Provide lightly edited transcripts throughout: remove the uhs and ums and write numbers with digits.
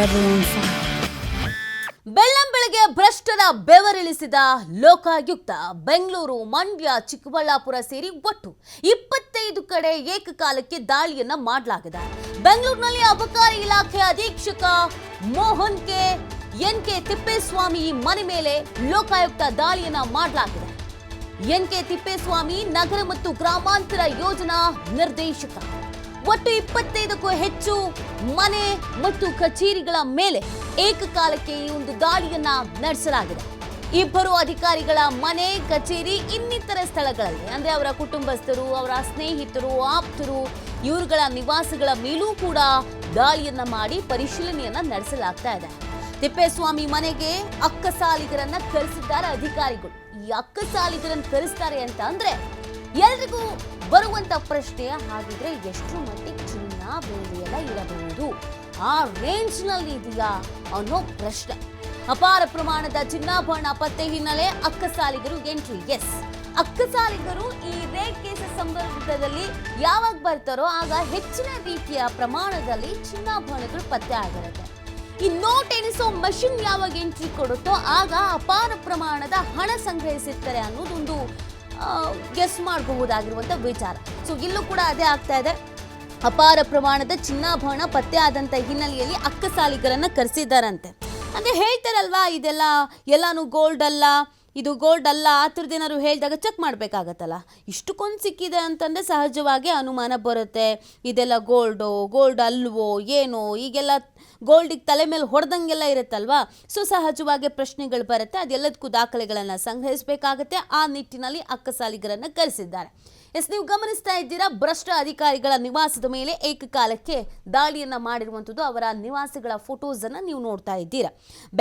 everyone fine. ಬೆಳ್ಳಂಬೆಳಗ್ಗೆ ಭ್ರಷ್ಟರ ಬೆವರಿಳಿಸಿದ Lokayukta Bengaluru, Mandya, Chikkaballapur ಸೇರಿ ಒಟ್ಟು 25 ಕಡೆ ಏಕಕಾಲಕ್ಕೆ ದಾಳಿಯನ್ನ ಮಾಡಲಾಗಿದೆ. ಬೆಂಗಳೂರಿನಲ್ಲಿ ಅಬಕಾರಿ ಇಲಾಖೆ ಅಧೀಕ್ಷಕ ಮೋಹನ್ ಎನ್.ಕೆ. ತಿಪ್ಪೇಸ್ವಾಮಿ ಮನೆ ಮೇಲೆ ಲೋಕಾಯುಕ್ತ ದಾಳಿಯನ್ನ ಮಾಡಲಾಗಿದೆ. ಎನ್.ಕೆ. ತಿಪ್ಪೇಸ್ವಾಮಿ ನಗರ ಮತ್ತು ಗ್ರಾಮಾಂತರ ಯೋಜನಾ ನಿರ್ದೇಶಕ. ಒಟ್ಟು 25ಕ್ಕೂ ಹೆಚ್ಚು ಮನೆ ಮತ್ತು ಕಚೇರಿಗಳ ಮೇಲೆ ಏಕಕಾಲಕ್ಕೆ ಈ ಒಂದು ದಾಳಿಯನ್ನ ನಡೆಸಲಾಗಿದೆ. ಇಬ್ಬರು ಅಧಿಕಾರಿಗಳ ಮನೆ, ಕಚೇರಿ, ಇನ್ನಿತರ ಸ್ಥಳಗಳಲ್ಲಿ ಅಂದ್ರೆ ಅವರ ಕುಟುಂಬಸ್ಥರು, ಅವರ ಸ್ನೇಹಿತರು, ಆಪ್ತರು ಇವರುಗಳ ನಿವಾಸಗಳ ಮೇಲೂ ಕೂಡ ದಾಳಿಯನ್ನ ಮಾಡಿ ಪರಿಶೀಲನೆಯನ್ನ ನಡೆಸಲಾಗ್ತಾ ಇದೆ. ತಿಪ್ಪೇಸ್ವಾಮಿ ಮನೆಗೆ ಅಕ್ಕಸಾಲಿಗರನ್ನ ಕರೆಸಿದ್ದಾರೆ ಅಧಿಕಾರಿಗಳು. ಈ ಅಕ್ಕಸಾಲಿಗರನ್ನ ಕರೆಸ್ತಾರೆ ಅಂತ ಅಂದ್ರೆ ಎಲ್ರಿಗೂ ಬರುವಂತ ಪ್ರಶ್ನೆ, ಹಾಗಿದ್ರೆ ಎಷ್ಟು ಮಟ್ಟಿಗೆ ಚಿನ್ನ ಬೆಳ್ಳಿ ಎಲ್ಲ ಇರಬಹುದು, ಆ ರೇಂಜ್ ನಲ್ಲಿ ಇದೆಯಾ ಅನ್ನೋ ಪ್ರಶ್ನೆ. ಅಪಾರ ಪ್ರಮಾಣದ ಚಿನ್ನಾಭರಣ ಪತ್ತೆ ಹಿನ್ನೆಲೆ ಅಕ್ಕಸಾಲಿಗರು ಎಂಟ್ರಿ. ಎಸ್, ಅಕ್ಕಸಾಲಿಗರು ಈ ರೇಟ್ ಕೇಸ್ ಸಂದರ್ಭದಲ್ಲಿ ಯಾವಾಗ ಬರ್ತಾರೋ ಆಗ ಹೆಚ್ಚಿನ ರೀತಿಯ ಪ್ರಮಾಣದಲ್ಲಿ ಚಿನ್ನಾಭರಣಗಳು ಪತ್ತೆ ಆಗಿರುತ್ತೆ. ಈ ನೋಟ್ ಎಣಿಸೋ ಮಷಿನ್ ಯಾವಾಗ ಎಂಟ್ರಿ ಕೊಡುತ್ತೋ ಆಗ ಅಪಾರ ಪ್ರಮಾಣದ ಹಣ ಸಂಗ್ರಹಿಸಿರ್ತಾರೆ ಅನ್ನೋದೊಂದು ಗೆಸ್ ಮಾಡಬಹುದಾಗಿರುವಂತ ವಿಚಾರ. ಸೊ ಇಲ್ಲೂ ಕೂಡ ಅದೇ ಆಗ್ತಾ ಇದೆ. ಅಪಾರ ಪ್ರಮಾಣದ ಚಿನ್ನಾಭರಣ ಪತ್ತೆ ಆದಂತ ಹಿನ್ನೆಲೆಯಲ್ಲಿ ಅಕ್ಕಸಾಲಿಗರನ್ನ ಕರೆಸಿದ್ದಾರಂತೆ. ಅಂದ್ರೆ ಹೇಳ್ತಾರಲ್ವಾ, ಇದೆಲ್ಲ ಎಲ್ಲಾನು ಗೋಲ್ಡ್ ಅಲ್ಲ, ಇದು ಗೋಲ್ಡ್ ಅಲ್ಲ, ಆ ಥರದ್ದೇನಾದ್ರು ಹೇಳಿದಾಗ ಚೆಕ್ ಮಾಡಬೇಕಾಗತ್ತಲ್ಲ. ಇಷ್ಟಕ್ಕೊಂದು ಸಿಕ್ಕಿದೆ ಅಂತಂದರೆ ಸಹಜವಾಗಿ ಅನುಮಾನ ಬರುತ್ತೆ, ಇದೆಲ್ಲ ಗೋಲ್ಡ್ ಅಲ್ವೋ ಏನೋ. ಈಗೆಲ್ಲ ಗೋಲ್ಡಿಗೆ ತಲೆ ಮೇಲೆ ಹೊಡೆದಂಗೆಲ್ಲ ಇರುತ್ತಲ್ವಾ. ಸೊ ಸಹಜವಾಗಿ ಪ್ರಶ್ನೆಗಳು ಬರುತ್ತೆ. ಅದೆಲ್ಲದಕ್ಕೂ ದಾಖಲೆಗಳನ್ನು ಸಂಗ್ರಹಿಸಬೇಕಾಗತ್ತೆ. ಆ ನಿಟ್ಟಿನಲ್ಲಿ ಅಕ್ಕಸಾಲಿಗರನ್ನು ಕರೆಸಿದ್ದಾರೆ. ಎಸ್, ನೀವು ಗಮನಿಸ್ತಾ ಇದ್ದೀರಾ, ಭ್ರಷ್ಟ ಅಧಿಕಾರಿಗಳ ನಿವಾಸದ ಮೇಲೆ ಏಕಕಾಲಕ್ಕೆ ದಾಳಿಯನ್ನ ಮಾಡಿರುವಂಥದ್ದು. ಅವರ ನಿವಾಸಗಳ ಫೋಟೋಸ್ ಅನ್ನ ನೀವು ನೋಡ್ತಾ ಇದ್ದೀರಾ.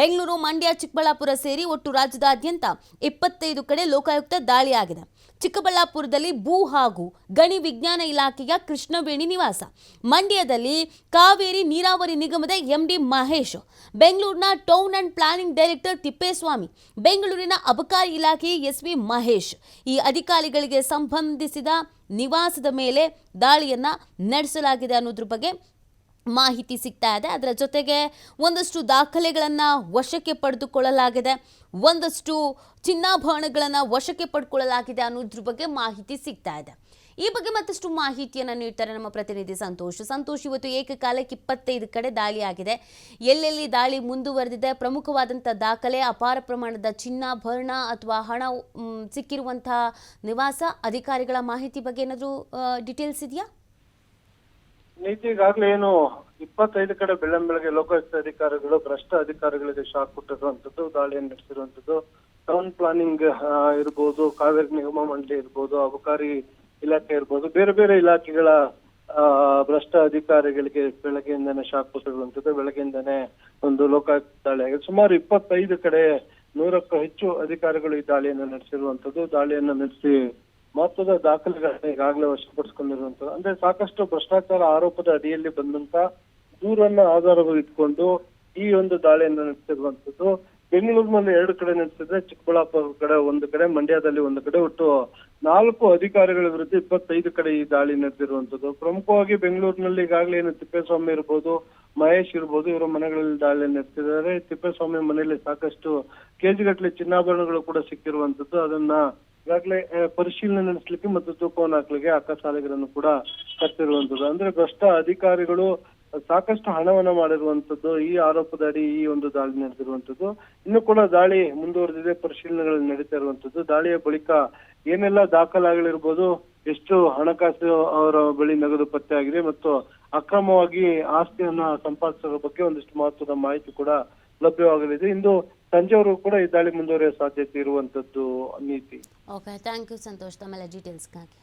ಬೆಂಗಳೂರು, ಮಂಡ್ಯ, ಚಿಕ್ಕಬಳ್ಳಾಪುರ ಸೇರಿ ಒಟ್ಟು ರಾಜ್ಯದಾದ್ಯಂತ 25 ಕಡೆ ಲೋಕಾಯುಕ್ತ ದಾಳಿಯಾಗಿದೆ. ಚಿಕ್ಕಬಳ್ಳಾಪುರದಲ್ಲಿ ಭೂ ಹಾಗೂ ಗಣಿ ವಿಜ್ಞಾನ ಇಲಾಖೆಯ ಕೃಷ್ಣವೇಣಿ ನಿವಾಸ, ಮಂಡ್ಯದಲ್ಲಿ ಕಾವೇರಿ ನೀರಾವರಿ ನಿಗಮದ ಎಂಡಿ ಮಹೇಶ್, ಬೆಂಗಳೂರಿನ town and planning director Thippeswamy, ಬೆಂಗಳೂರಿನ ಅಬಕಾರಿ ಇಲಾಖೆಯ ಎಸ್.ವಿ. ಮಹೇಶ್. ಈ ಅಧಿಕಾರಿಗಳಿಗೆ ಸಂಬಂಧಿಸಿದ ನಿವಾಸದ ಮೇಲೆ ದಾಳಿಯನ್ನ ನಡೆಸಲಾಗಿದೆ ಅನ್ನೋದ್ರ ಬಗ್ಗೆ ಮಾಹಿತಿ ಸಿಗ್ತಾ ಇದೆ. ಅದರ ಜೊತೆಗೆ ಒಂದಷ್ಟು ದಾಖಲೆಗಳನ್ನು ವಶಕ್ಕೆ ಪಡೆದುಕೊಳ್ಳಲಾಗಿದೆ, ಒಂದಷ್ಟು ಚಿನ್ನಾಭರಣಗಳನ್ನು ವಶಕ್ಕೆ ಪಡ್ಕೊಳ್ಳಲಾಗಿದೆ ಅನ್ನೋದ್ರ ಬಗ್ಗೆ ಮಾಹಿತಿ ಸಿಗ್ತಾ ಇದೆ. ಈ ಬಗ್ಗೆ ಮತ್ತಷ್ಟು ಮಾಹಿತಿಯನ್ನು ನೀಡ್ತಾರೆ ನಮ್ಮ ಪ್ರತಿನಿಧಿ ಸಂತೋಷ್. ಇವತ್ತು ಏಕಕಾಲಕ್ಕೆ 25 ಕಡೆ ದಾಳಿಯಾಗಿದೆ. ಎಲ್ಲೆಲ್ಲಿ ದಾಳಿ ಮುಂದುವರೆದಿದೆ, ಪ್ರಮುಖವಾದಂಥ ದಾಖಲೆ, ಅಪಾರ ಪ್ರಮಾಣದ ಚಿನ್ನಾಭರಣ ಅಥವಾ ಹಣ ಸಿಕ್ಕಿರುವಂತಹ ನಿವಾಸ, ಅಧಿಕಾರಿಗಳ ಮಾಹಿತಿ ಬಗ್ಗೆ ಏನಾದರೂ ಡೀಟೇಲ್ಸ್ ಇದೆಯಾ? ನೀತಿ ಈಗಾಗಲೇ ಏನು 25 ಕಡೆ ಬೆಳ್ಳಂಬೆಳಗ್ಗೆ ಲೋಕಾಯುಕ್ತ ಅಧಿಕಾರಿಗಳು ಭ್ರಷ್ಟ ಅಧಿಕಾರಿಗಳಿಗೆ ಶಾಕ್ ಕೊಟ್ಟಿರುವಂತದ್ದು, ದಾಳಿಯನ್ನು ನಡೆಸಿರುವಂತದ್ದು. ಟೌನ್ ಪ್ಲಾನಿಂಗ್ ಇರ್ಬೋದು, ಕಾವೇರಿ ನಿಗಮ ಮಂಡಳಿ ಇರ್ಬೋದು, ಅಬಕಾರಿ ಇಲಾಖೆ ಇರ್ಬೋದು, ಬೇರೆ ಬೇರೆ ಇಲಾಖೆಗಳ ಭ್ರಷ್ಟ ಅಧಿಕಾರಿಗಳಿಗೆ ಬೆಳಗ್ಗೆಯಿಂದಾನೆ ಶಾಕ್ ಕೊಟ್ಟಿರುವಂತದ್ದು. ಬೆಳಗ್ಗೆಯಿಂದಾನೆ ಒಂದು ಲೋಕಾಯುಕ್ತ ದಾಳಿ ಆಗಿದೆ. ಸುಮಾರು 25 ಕಡೆ 100ಕ್ಕೂ ಹೆಚ್ಚು ಅಧಿಕಾರಿಗಳು ಈ ದಾಳಿಯನ್ನು ನಡೆಸಿರುವಂತದ್ದು. ದಾಳಿಯನ್ನು ನಡೆಸಿ ಮಹತ್ವದ ದಾಖಲೆಗಳನ್ನ ಈಗಾಗಲೇ ವಶಪಡಿಸಿಕೊಂಡಿರುವಂತದ್ದು. ಅಂದ್ರೆ ಸಾಕಷ್ಟು ಭ್ರಷ್ಟಾಚಾರ ಆರೋಪದ ಅಡಿಯಲ್ಲಿ ಬಂದಂತ ದೂರನ್ನ ಆಧಾರವಾಗಿ ಇಟ್ಕೊಂಡು ಈ ಒಂದು ದಾಳಿಯನ್ನು ನಡೆಸಿರುವಂತದ್ದು. ಬೆಂಗಳೂರಿನಲ್ಲಿ 2 ಕಡೆ ನಡೆಸಿದ್ರೆ, ಚಿಕ್ಕಬಳ್ಳಾಪುರ ಕಡೆ 1 ಕಡೆ, ಮಂಡ್ಯದಲ್ಲಿ 1 ಕಡೆ, ಒಟ್ಟು 4 ಅಧಿಕಾರಿಗಳ ವಿರುದ್ಧ 25 ಕಡೆ ಈ ದಾಳಿ ನಡೆದಿರುವಂತದ್ದು. ಪ್ರಮುಖವಾಗಿ ಬೆಂಗಳೂರಿನಲ್ಲಿ ಈಗಾಗಲೇ ಏನು ತಿಪ್ಪೇಸ್ವಾಮಿ ಇರ್ಬೋದು, ಮಹೇಶ್ ಇರ್ಬೋದು, ಇವರ ಮನೆಗಳಲ್ಲಿ ದಾಳಿ ನಡೆಸಿದ್ದಾರೆ. ತಿಪ್ಪೇಸ್ವಾಮಿ ಮನೆಯಲ್ಲಿ ಸಾಕಷ್ಟು ಕೆಜಿಗಟ್ಟಲೆ ಚಿನ್ನಾಭರಣಗಳು ಕೂಡ ಸಿಕ್ಕಿರುವಂತದ್ದು. ಅದನ್ನ ಈಗಾಗಲೇ ಪರಿಶೀಲನೆ ನಡೆಸಲಿಕ್ಕೆ ಮತ್ತು ತೂಕವನ್ನು ಹಾಕ್ಲಿಕ್ಕೆ ಅಕ್ಕಸಾಲಿಗರನ್ನು ಕೂಡ ಕರೆಸಿರುವಂತದ್ದು. ಅಂದ್ರೆ ಭ್ರಷ್ಟ ಅಧಿಕಾರಿಗಳು ಸಾಕಷ್ಟು ಹಣವನ್ನ ಮಾಡಿರುವಂತದ್ದು. ಈ ಆರೋಪದ ಅಡಿ ಈ ಒಂದು ದಾಳಿ ನಡೆದಿರುವಂತದ್ದು. ಇನ್ನು ಕೂಡ ದಾಳಿ ಮುಂದುವರೆದಿದೆ, ಪರಿಶೀಲನೆಗಳು ನಡೀತಾ ಇರುವಂತದ್ದು. ದಾಳಿಯ ಬಳಿಕ ಏನೆಲ್ಲ ದಾಖಲಾಗಳಿರ್ಬೋದು, ಎಷ್ಟು ಹಣಕಾಸು ಅವರ ಬಳಿ ನಗದು ಪತ್ತೆ ಆಗಿದೆ ಮತ್ತು ಅಕ್ರಮವಾಗಿ ಆಸ್ತಿಯನ್ನ ಸಂಪಾದಿಸಿರೋ ಬಗ್ಗೆ ಒಂದಿಷ್ಟು ಮಹತ್ವದ ಮಾಹಿತಿ ಕೂಡ ಲಭ್ಯವಾಗಲಿದೆ. ಇಂದು ಸಂಜೆವರೆಗೂ ಕೂಡ ಈ ದಾಳಿ ಮುಂದುವರಿಯುವ ಸಾಧ್ಯತೆ ಇರುವಂತದ್ದು. ನೀತಿ. ಓಕೆ, ಥ್ಯಾಂಕ್ ಯು ಸಂತೋಷ್ ತಮ್ಮೆಲ್ಲ ಡೀಟೇಲ್ಸ್ಗಾಗಿ.